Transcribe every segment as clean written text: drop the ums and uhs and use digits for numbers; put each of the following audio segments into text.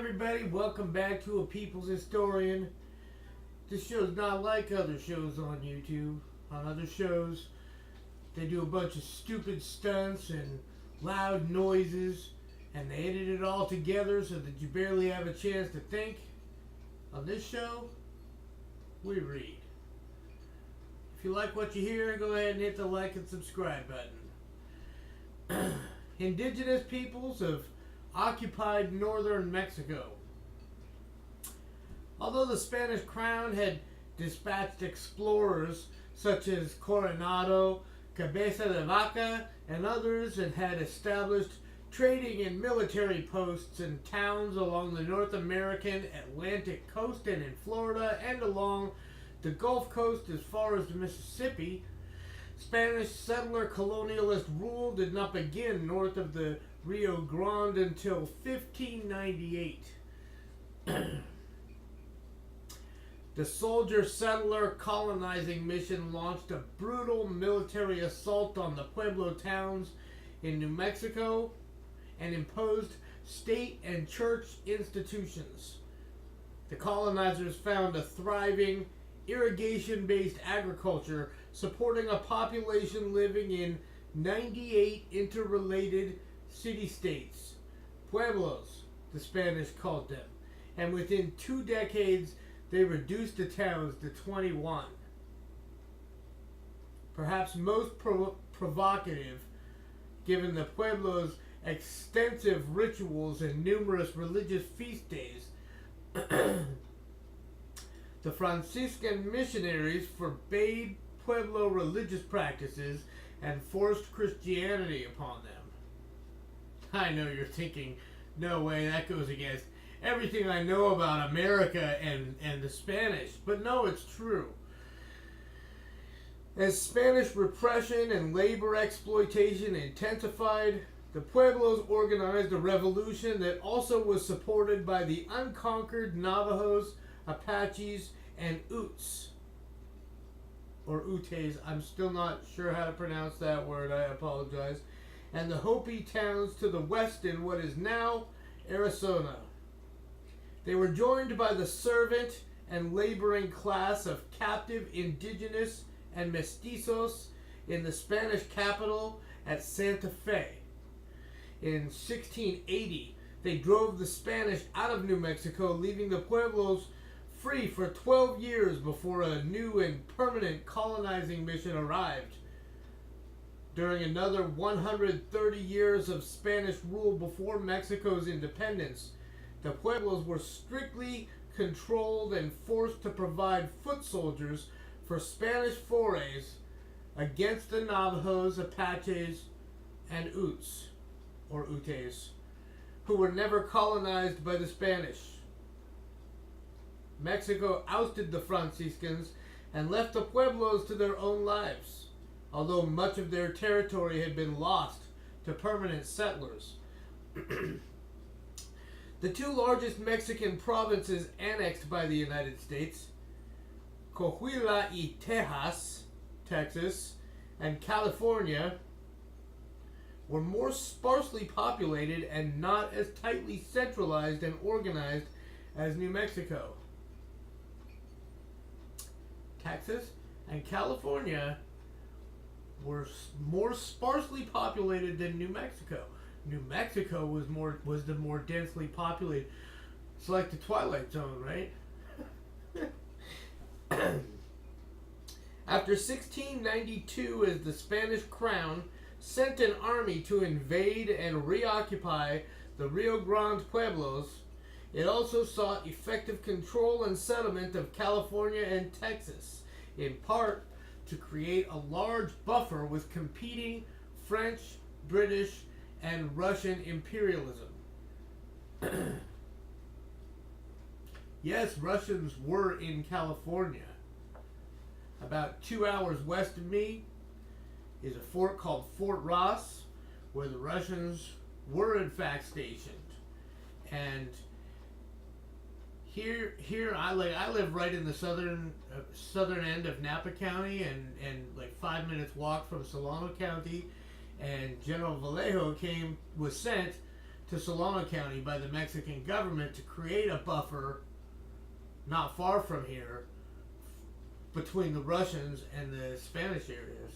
everybody? Welcome back to A People's Historian. This show's not like other shows on YouTube. On other shows, they do a bunch of stupid stunts and loud noises, and they edit it all together so that you barely have a chance to think. On this show, we read. If you like what you hear, go ahead and hit the like and subscribe button. Indigenous peoples of occupied northern Mexico. Although the Spanish crown had dispatched explorers such as Coronado, Cabeza de Vaca, and others, and had established trading and military posts in towns along the North American Atlantic coast and in Florida and along the Gulf Coast as far as the Mississippi, Spanish settler colonialist rule did not begin north of the Rio Grande until 1598. The soldier-settler colonizing mission launched a brutal military assault on the Pueblo towns in New Mexico and imposed state and church institutions. The colonizers found a thriving, irrigation-based agriculture supporting a population living in 98 interrelated city-states, pueblos, the Spanish called them, and within 2 decades they reduced the towns to 21. Perhaps most provocative, given the pueblos' extensive rituals and numerous religious feast days, the Franciscan missionaries forbade Pueblo religious practices and forced Christianity upon them. I know you're thinking, no way, that goes against everything I know about America and the Spanish. But no, it's true. As Spanish repression and labor exploitation intensified, the Pueblos organized a revolution that also was supported by the unconquered Navajos, Apaches, and Utes. Or Utes, I'm still not sure how to pronounce that word, I apologize. And the Hopi towns to the west in what is now Arizona. They were joined by the servant and laboring class of captive indigenous and mestizos in the Spanish capital at Santa Fe. In 1680, they drove the Spanish out of New Mexico, leaving the Pueblos free for 12 years before a new and permanent colonizing mission arrived. During another 130 years of Spanish rule before Mexico's independence, the Pueblos were strictly controlled and forced to provide foot soldiers for Spanish forays against the Navajos, Apaches, and Utes, or Utes, who were never colonized by the Spanish. Mexico ousted the Franciscans and left the Pueblos to their own lives, although much of their territory had been lost to permanent settlers. The 2 largest Mexican provinces annexed by the United States, Coahuila y Tejas, Texas, and California, were more sparsely populated and not as tightly centralized and organized as New Mexico. Texas and California were more sparsely populated than New Mexico. New Mexico was the more densely populated. It's like the Twilight Zone, right? After 1692, as the Spanish crown sent an army to invade and reoccupy the Rio Grande Pueblos, it also sought effective control and settlement of California and Texas, in part to create a large buffer with competing French, British, and Russian imperialism. Yes, Russians were in California. About 2 hours west of me is a fort called Fort Ross, where the Russians were in fact stationed. And here I live right in the southern end of Napa County, and like 5 minutes walk from Solano County. And General Vallejo was sent to Solano County by the Mexican government to create a buffer not far from here between the Russians and the Spanish areas.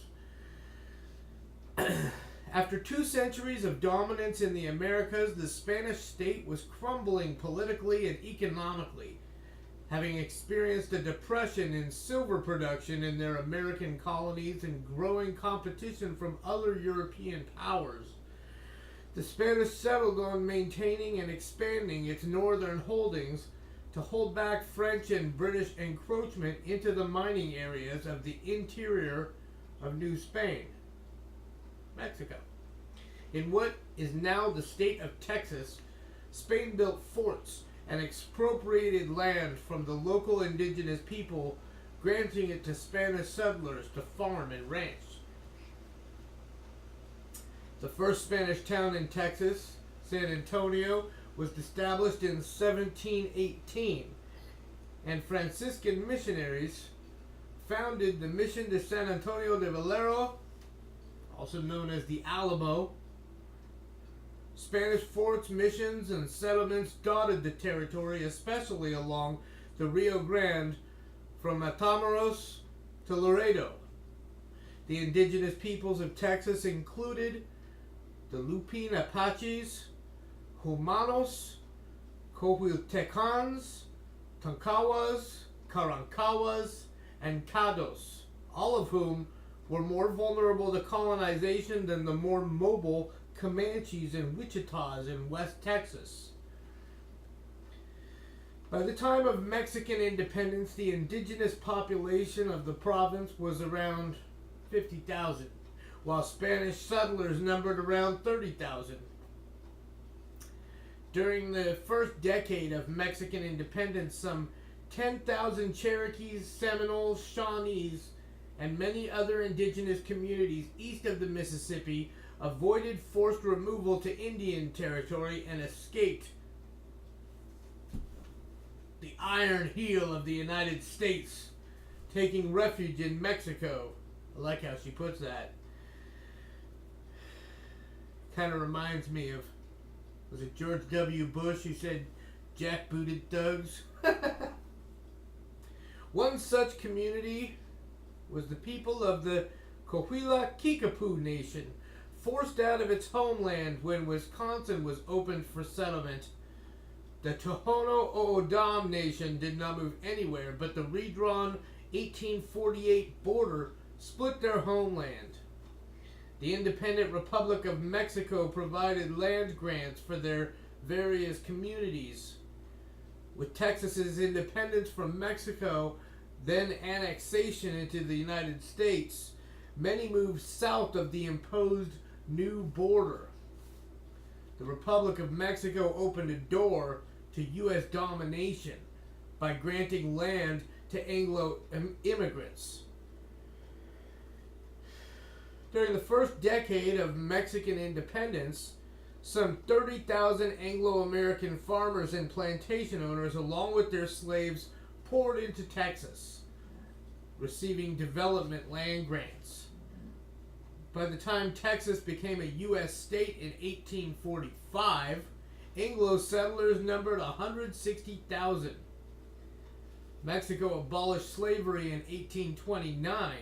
After 2 centuries of dominance in the Americas, the Spanish state was crumbling politically and economically, having experienced a depression in silver production in their American colonies and growing competition from other European powers. The Spanish settled on maintaining and expanding its northern holdings to hold back French and British encroachment into the mining areas of the interior of New Spain, Mexico. In what is now the state of Texas, Spain built forts and expropriated land from the local indigenous people, granting it to Spanish settlers to farm and ranch. The first Spanish town in Texas, San Antonio, was established in 1718, and Franciscan missionaries founded the Mission de San Antonio de Valero, also known as the Alamo. Spanish forts, missions, and settlements dotted the territory, especially along the Rio Grande from Matamoros to Laredo. The indigenous peoples of Texas included the Lupin Apaches, Humanos, Coahuiltecans, Tonkawas, Karankawas, and Caddos, all of whom were more vulnerable to colonization than the more mobile Comanches and Wichitas in West Texas. By the time of Mexican independence, the indigenous population of the province was around 50,000, while Spanish settlers numbered around 30,000. During the first decade of Mexican independence, some 10,000 Cherokees, Seminoles, Shawnees, and many other indigenous communities east of the Mississippi avoided forced removal to Indian territory and escaped the iron heel of the United States, taking refuge in Mexico. I like how she puts that. Kind of reminds me of, was it George W. Bush who said jackbooted thugs? One such community was the people of the Coahuila Kickapoo Nation, forced out of its homeland when Wisconsin was opened for settlement. The Tohono O'odham Nation did not move anywhere, but the redrawn 1848 border split their homeland. The independent Republic of Mexico provided land grants for their various communities. With Texas's independence from Mexico, then annexation into the United States, many moved south of the imposed new border. The Republic of Mexico opened a door to U.S. domination by granting land to Anglo immigrants. During the first decade of Mexican independence, some 30,000 Anglo-American farmers and plantation owners, along with their slaves, poured into Texas, receiving development land grants. By the time Texas became a U.S. state in 1845, Anglo settlers numbered 160,000. Mexico abolished slavery in 1829,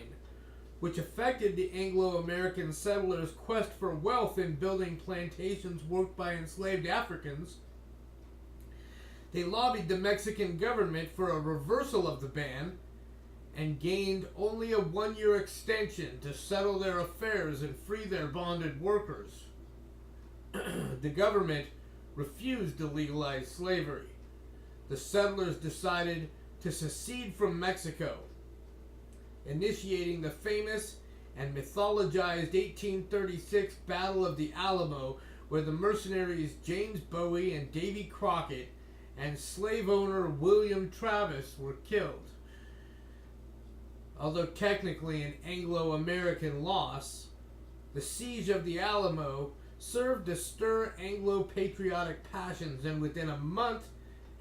which affected the Anglo-American settlers' quest for wealth in building plantations worked by enslaved Africans. They lobbied the Mexican government for a reversal of the ban and gained only a 1-year extension to settle their affairs and free their bonded workers. The government refused to legalize slavery. The settlers decided to secede from Mexico, initiating the famous and mythologized 1836 Battle of the Alamo, where the mercenaries James Bowie and Davy Crockett and slave owner William Travis were killed. Although technically an Anglo-American loss, the siege of the Alamo served to stir Anglo-patriotic passions, and within a month,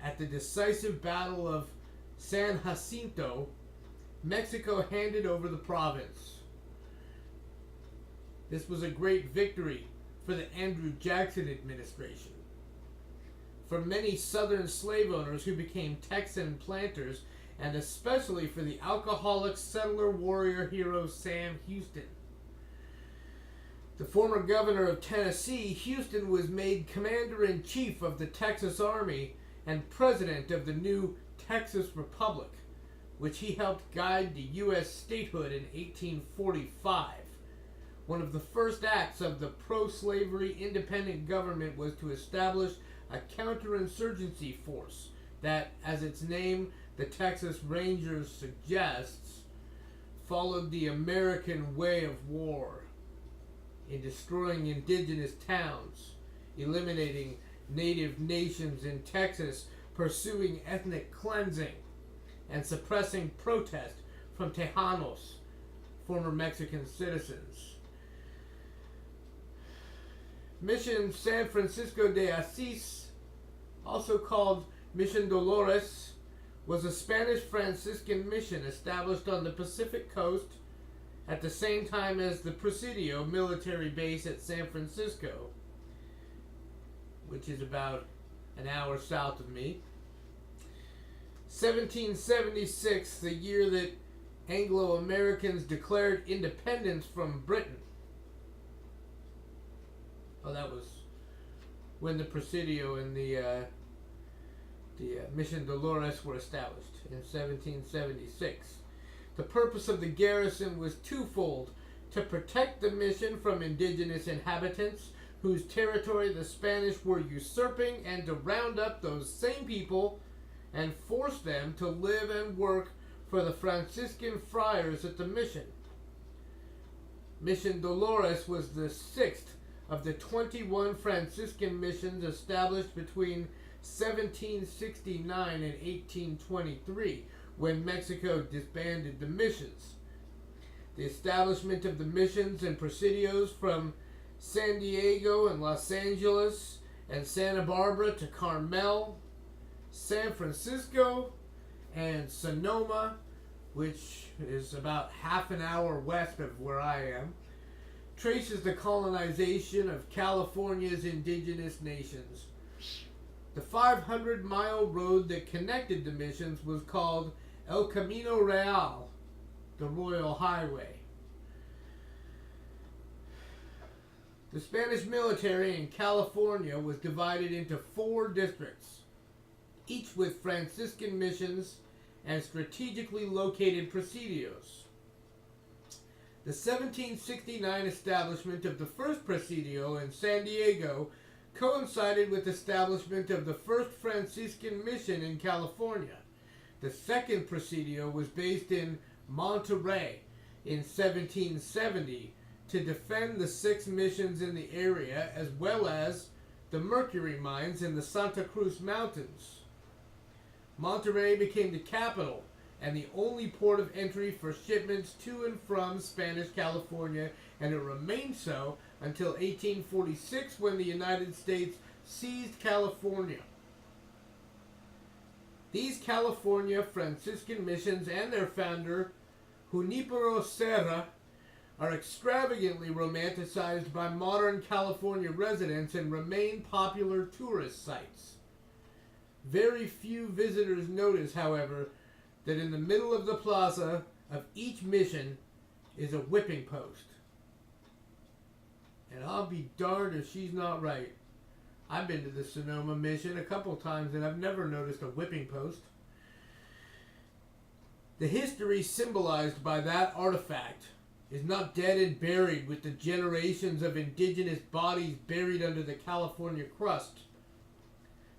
at the decisive Battle of San Jacinto, Mexico handed over the province. This was a great victory for the Andrew Jackson administration. for many southern slave owners who became Texan planters, and especially for the alcoholic settler warrior hero Sam Houston. The former governor of Tennessee, Houston was made commander-in-chief of the Texas Army and president of the new Texas Republic, which he helped guide to U.S. statehood in 1845. One of the first acts of the pro-slavery independent government was to establish a counterinsurgency force that, as its name, the Texas Rangers, suggests, followed the American way of war in destroying indigenous towns, eliminating native nations in Texas, pursuing ethnic cleansing, and suppressing protest from Tejanos, former Mexican citizens. Mission San Francisco de Asís, also called Mission Dolores, was a Spanish Franciscan mission established on the Pacific coast at the same time as the Presidio military base at San Francisco, which is about an hour south of me. 1776, the year that Anglo-Americans declared independence from Britain. Oh, that was when the Presidio and the Mission Dolores were established in 1776. The purpose of the garrison was twofold: to protect the mission from indigenous inhabitants whose territory the Spanish were usurping, and to round up those same people and force them to live and work for the Franciscan friars at the mission. Mission Dolores was the sixth of the 21 Franciscan missions established between 1769 and 1823, when Mexico disbanded the missions. The establishment of the missions and presidios from San Diego and Los Angeles and Santa Barbara to Carmel, San Francisco, and Sonoma, which is about half an hour west of where I am, traces the colonization of California's indigenous nations. The 500-mile road that connected the missions was called El Camino Real, the Royal Highway. The Spanish military in California was divided into 4 districts, each with Franciscan missions and strategically located presidios. The 1769 establishment of the first presidio in San Diego coincided with the establishment of the first Franciscan mission in California. The second presidio was based in Monterey in 1770 to defend the 6 missions in the area, as well as the mercury mines in the Santa Cruz Mountains. Monterey became the capital and the only port of entry for shipments to and from Spanish California, and it remained so until 1846, when the United States seized California. These California Franciscan missions and their founder, Junipero Serra, are extravagantly romanticized by modern California residents and remain popular tourist sites. Very few visitors notice, however, that in the middle of the plaza of each mission is a whipping post. And I'll be darned if she's not right. I've been to the Sonoma mission a couple times and I've never noticed a whipping post. The history symbolized by that artifact is not dead and buried with the generations of indigenous bodies buried under the California crust.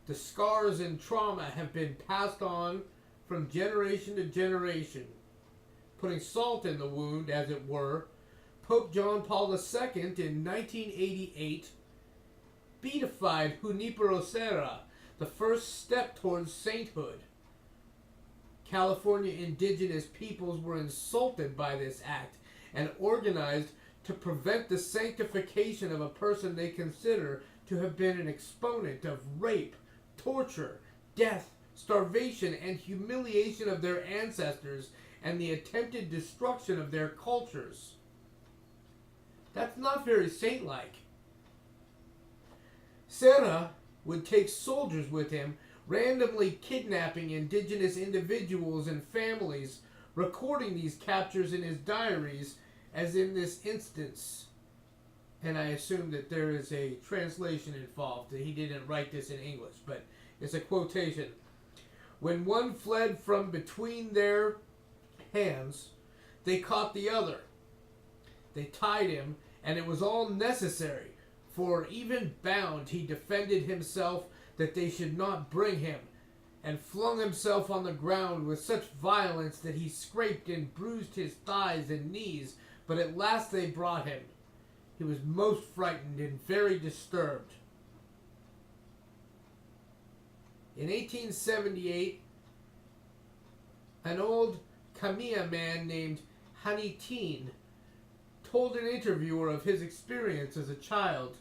The scars and trauma have been passed on from generation to generation. Putting salt in the wound, as it were, Pope John Paul II in 1988 beatified Junipero Serra, the first step towards sainthood. California indigenous peoples were insulted by this act and organized to prevent the sanctification of a person they consider to have been an exponent of rape, torture, death, starvation, and humiliation of their ancestors, and the attempted destruction of their cultures. That's not very saint-like. Serra would take soldiers with him, randomly kidnapping indigenous individuals and families, recording these captures in his diaries, as in this instance. And I assume that there is a translation involved, that he didn't write this in English, but it's a quotation. When one fled from between their hands, they caught the other. They tied him, and it was all necessary, for even bound he defended himself that they should not bring him, and flung himself on the ground with such violence that he scraped and bruised his thighs and knees, but at last they brought him. He was most frightened and very disturbed. In 1878, an old Kamia man named Hanitin told an interviewer of his experience as a child.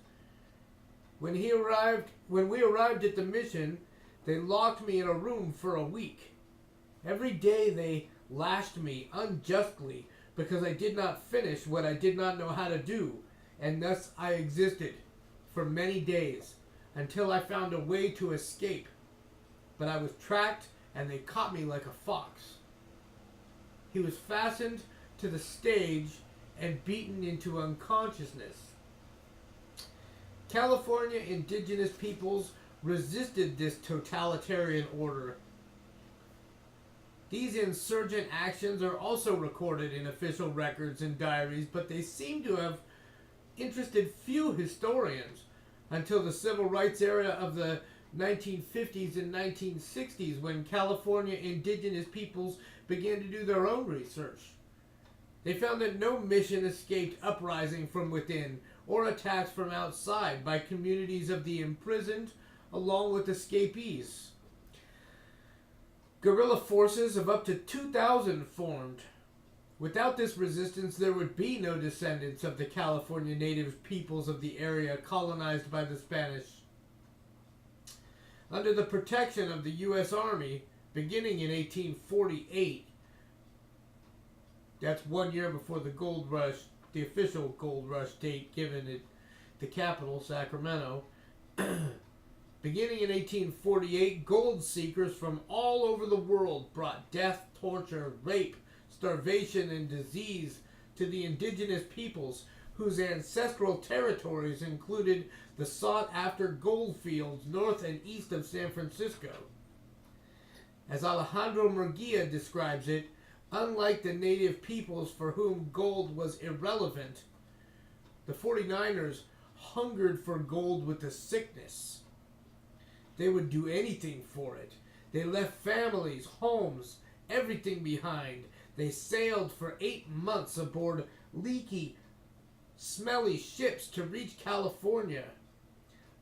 When we arrived at the mission, they locked me in a room for a week. Every day they lashed me unjustly because I did not finish what I did not know how to do, and thus I existed for many days until I found a way to escape. But I was tracked and they caught me like a fox. He was fastened to the stage and beaten into unconsciousness. California indigenous peoples resisted this totalitarian order. These insurgent actions are also recorded in official records and diaries, but they seem to have interested few historians until the civil rights era of the 1950s and 1960s, when California indigenous peoples began to do their own research. They found that no mission escaped uprising from within or attacks from outside by communities of the imprisoned along with escapees. Guerrilla forces of up to 2,000 formed. Without this resistance, there would be no descendants of the California native peoples of the area colonized by the Spanish. Under the protection of the U.S. Army, beginning in 1848, that's 1 year before the gold rush, the official gold rush date given at the capital, Sacramento. Beginning in 1848, gold seekers from all over the world brought death, torture, rape, starvation, and disease to the indigenous peoples whose ancestral territories included the sought-after gold fields north and east of San Francisco. As Alejandro Murguia describes it, unlike the native peoples for whom gold was irrelevant, the 49ers hungered for gold with a sickness. They would do anything for it. They left families, homes, everything behind. They sailed for 8 months aboard leaky, smelly ships to reach California.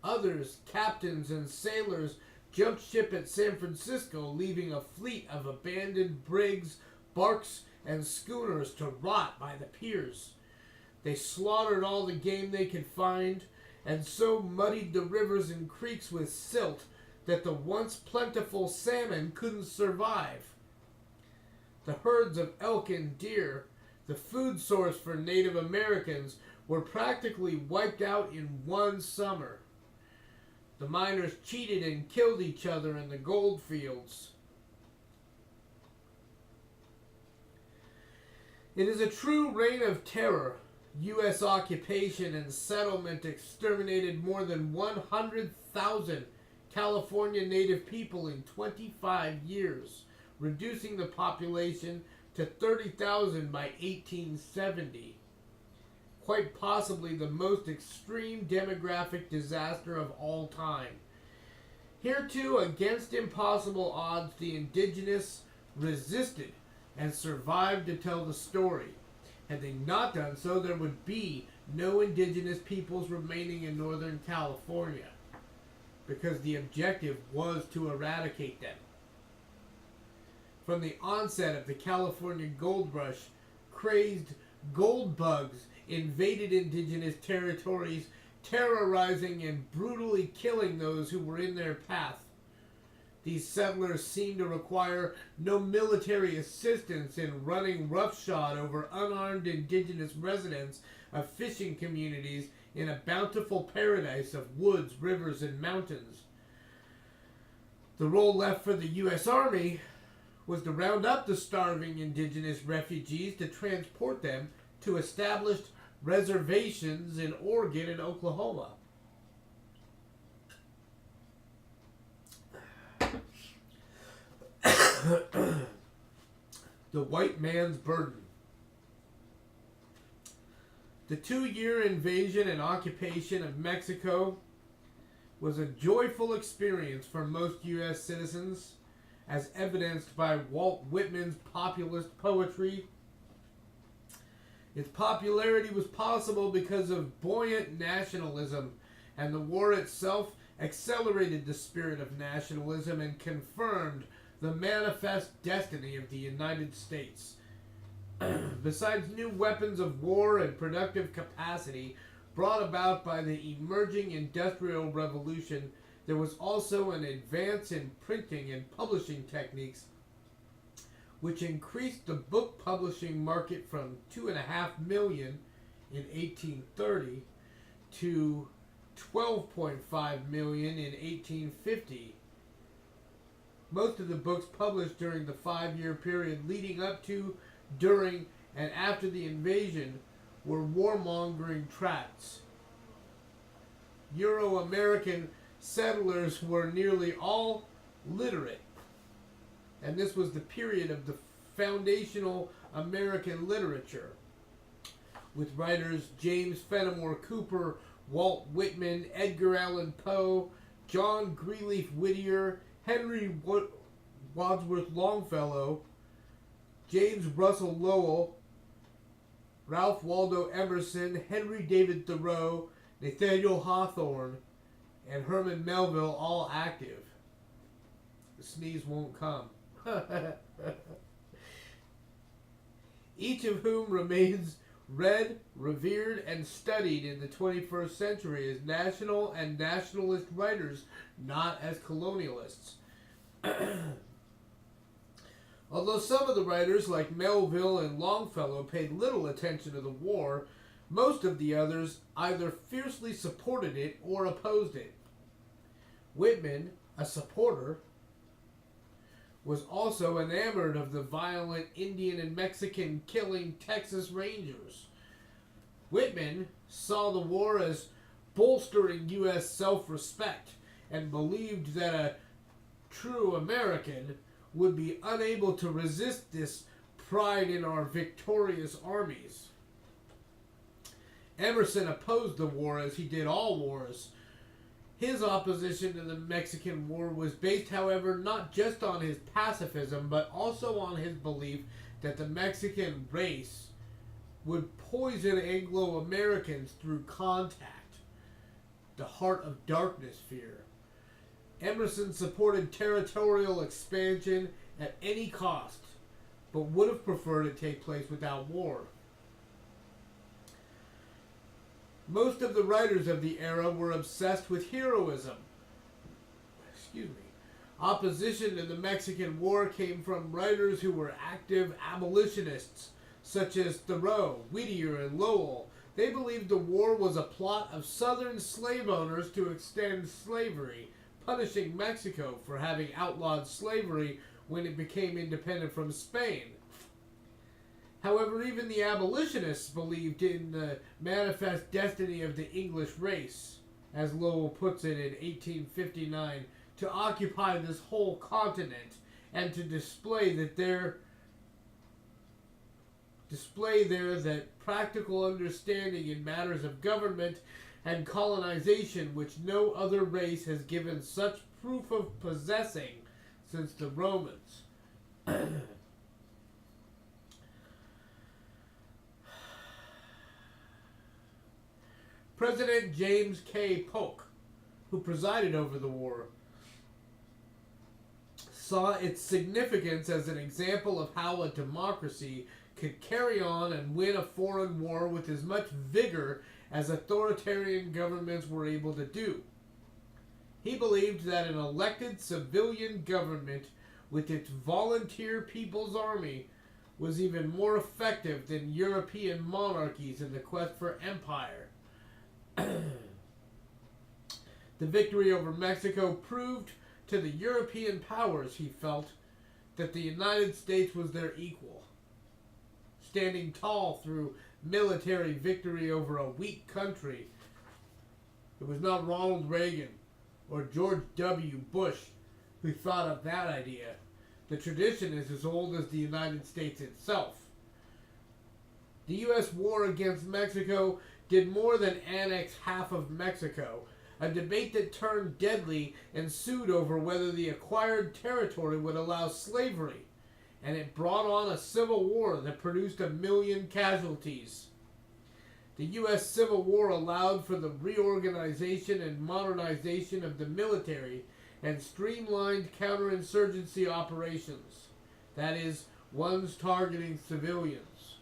Others, captains and sailors, jumped ship at San Francisco, leaving a fleet of abandoned brigs, barks, and schooners to rot by the piers. They slaughtered all the game they could find, and so muddied the rivers and creeks with silt that the once plentiful salmon couldn't survive. The herds of elk and deer, the food source for Native Americans, were practically wiped out in one summer. The miners cheated and killed each other in the gold fields. It is a true reign of terror. U.S. occupation and settlement exterminated more than 100,000 California native people in 25 years, reducing the population to 30,000 by 1870. Quite possibly the most extreme demographic disaster of all time. Hereto, against impossible odds, the indigenous resisted and survived to tell the story. Had they not done so, there would be no indigenous peoples remaining in Northern California, because the objective was to eradicate them. From the onset of the California gold rush, crazed gold bugs invaded indigenous territories, terrorizing and brutally killing those who were in their path. These settlers seemed to require no military assistance in running roughshod over unarmed indigenous residents of fishing communities in a bountiful paradise of woods, rivers, and mountains. The role left for the U.S. Army was to round up the starving indigenous refugees to transport them to established reservations in Oregon and Oklahoma. The white man's burden. The 2-year invasion and occupation of Mexico was a joyful experience for most U.S. citizens, as evidenced by Walt Whitman's populist poetry. Its popularity was possible because of buoyant nationalism, and the war itself accelerated the spirit of nationalism and confirmed the manifest destiny of the United States. Besides new weapons of war and productive capacity brought about by the emerging Industrial Revolution, there was also an advance in printing and publishing techniques, which increased the book publishing market from 2.5 million in 1830 to 12.5 million in 1850. Most of the books published during the 5-year period leading up to, during, and after the invasion were warmongering tracts. Euro-American settlers were nearly all literate, and this was the period of the foundational American literature, with writers James Fenimore Cooper, Walt Whitman, Edgar Allan Poe, John Greenleaf Whittier, Henry Wadsworth Longfellow, James Russell Lowell, Ralph Waldo Emerson, Henry David Thoreau, Nathaniel Hawthorne, and Herman Melville, all active. The sneeze won't come. Each of whom remains read, revered, and studied in the 21st century as national and nationalist writers, not as colonialists. Although some of the writers, like Melville and Longfellow, paid little attention to the war, most of the others either fiercely supported it or opposed it. Whitman, a supporter, was also enamored of the violent Indian and Mexican killing Texas Rangers. Whitman saw the war as bolstering U.S. self-respect and believed that a true American would be unable to resist this pride in our victorious armies. Emerson opposed the war as he did all wars. His opposition to the Mexican War was based, however, not just on his pacifism, but also on his belief that the Mexican race would poison Anglo-Americans through contact, the heart of darkness fear. Emerson supported territorial expansion at any cost, but would have preferred it take place without war. Most of the writers of the era were obsessed with heroism. Opposition to the Mexican War came from writers who were active abolitionists, such as Thoreau, Whittier, and Lowell. They believed the war was a plot of Southern slave owners to extend slavery, punishing Mexico for having outlawed slavery when it became independent from Spain. However, even the abolitionists believed in the manifest destiny of the English race, as Lowell puts it in 1859, to occupy this whole continent and to display there that practical understanding in matters of government and colonization which no other race has given such proof of possessing since the Romans. President James K. Polk, who presided over the war, saw its significance as an example of how a democracy could carry on and win a foreign war with as much vigor as authoritarian governments were able to do. He believed that an elected civilian government with its volunteer people's army was even more effective than European monarchies in the quest for empire. The victory over Mexico proved to the European powers, he felt, that the United States was their equal, standing tall through military victory over a weak country. It was not Ronald Reagan or George W. Bush who thought of that idea. The tradition is as old as the United States itself. The U.S. war against Mexico did more than annex half of Mexico. A debate that turned deadly ensued over whether the acquired territory would allow slavery, and it brought on a civil war that produced 1 million casualties. The U.S. Civil War allowed for the reorganization and modernization of the military and streamlined counterinsurgency operations, that is, ones targeting civilians.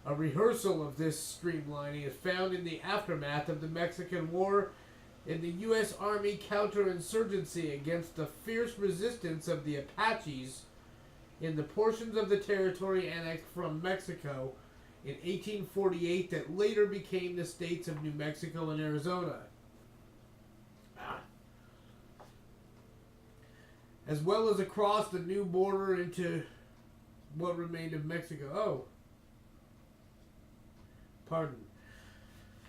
A rehearsal of this streamlining is found in the aftermath of the Mexican War in the U.S. Army counterinsurgency against the fierce resistance of the Apaches in the portions of the territory annexed from Mexico in 1848 that later became the states of New Mexico and Arizona. As well as across the new border into what remained of Mexico.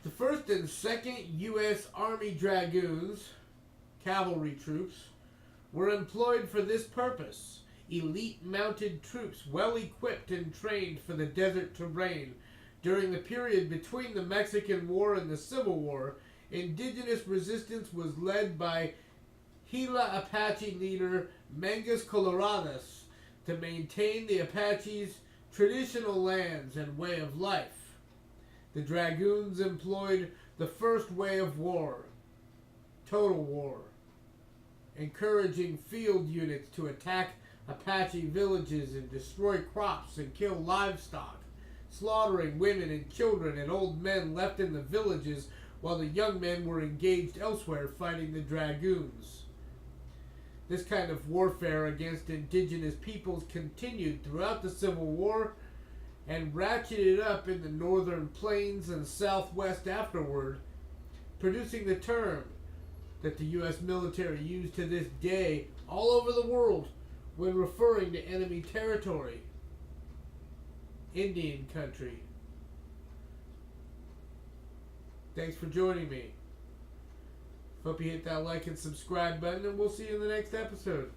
The 1st and 2nd U.S. Army Dragoons, cavalry troops, were employed for this purpose. Elite mounted troops well equipped and trained for the desert terrain. During the period between the Mexican War and the Civil War, indigenous resistance was led by Gila Apache leader Mangus Coloradas to maintain the Apaches' traditional lands and way of life. The Dragoons employed the first way of war, total war, encouraging field units to attack Apache villages and destroy crops and kill livestock, slaughtering women and children and old men left in the villages while the young men were engaged elsewhere fighting the Dragoons. This kind of warfare against indigenous peoples continued throughout the Civil War and ratcheted up in the northern plains and southwest afterward, producing the term that the U.S. military used to this day all over the world when referring to enemy territory: Indian country. Thanks for joining me. Hope you hit that like and subscribe button, and we'll see you in the next episode.